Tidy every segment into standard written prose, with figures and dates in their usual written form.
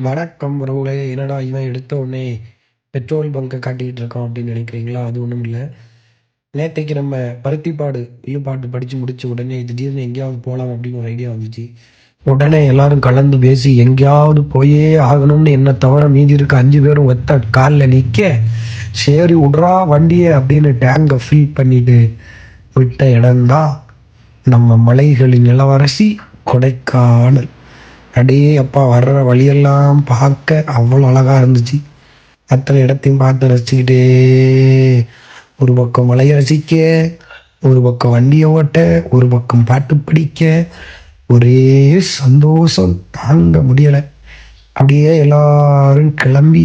வணக்கம் உறவுகளே! என்னடா இவன் எடுத்த உடனே பெட்ரோல் பங்க காட்டிக்கிட்டு இருக்கான் அப்படின்னு நினைக்கிறீங்களா? அது ஒண்ணும் இல்ல. நேத்தைக்கு நம்ம பருத்திப்பாடு பாட்டு படிச்சு முடிச்ச உடனே திடீர்னு எங்கேயாவது போலாம் அப்படின்னு ஒரு ஐடியா வந்துச்சு. உடனே எல்லாரும் கலந்து பேசி எங்கேயாவது போயே ஆகணும்னு என்ன தவிர மீதி இருக்க 5 பேரும் ஒத்த கால்ல நிக்க, சரி விட்றா வண்டிய அப்படின்னு டேங்க ஃபில் பண்ணிட்டு விட்ட இடம்தான் நம்ம மலைகளின் இளவரசி கொடைக்கானல். அடே அப்பா! வர்ற வழியெல்லாம் பார்க்க அவ்வளோ அழகா இருந்துச்சு. அத்தனை இடத்தையும் பார்த்து ரசிச்சுக்கிட்டே ஒரு பக்கம் மலையை ரசிக்க, ஒரு பக்கம் வண்டியை ஓட்ட, ஒரு பக்கம் பாட்டு படிக்க, ஒரே சந்தோஷம் தாங்க முடியலை. அப்படியே எல்லாரும் கிளம்பி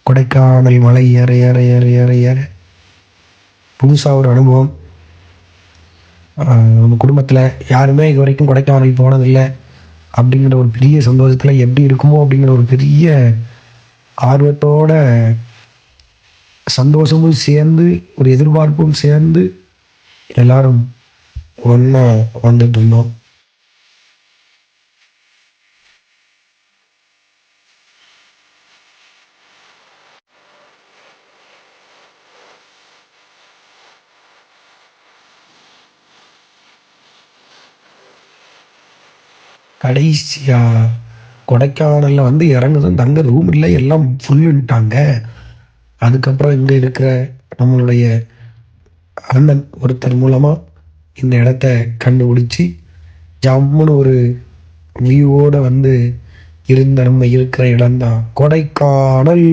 கொடைக்கானல் மலை ஏற ஏற ஏற ஏற ஏற புதுசாக ஒரு அனுபவம். நம்ம குடும்பத்தில் யாருமே இது வரைக்கும் கொடைக்கானல் போனதில்லை அப்படிங்கிற ஒரு பெரிய சந்தோஷத்தில் எப்படி இருக்குமோ அப்படிங்கிற ஒரு பெரிய ஆர்வத்தோட சந்தோஷமும் சேர்ந்து ஒரு எதிர்பார்ப்பும் சேர்ந்து எல்லாரும் ஒன்றா வந்துட்டு இருந்தோம். கடைசியா கொடைக்கானலில் வந்து இறங்குதும் தங்க ரூம் இல்லை, எல்லாம் ஃபுல்லுன்ட்டாங்க. அதுக்கப்புறம் இங்கே இருக்கிற நம்மளுடைய அண்ணன் ஒருத்தர் மூலமாக இந்த இடத்த கண்டுபிடிச்சி ஜம்முன்னு ஒரு வியூவோடு வந்து இருந்த நம்ம இருக்கிற இடம்தான் கொடைக்கானல்.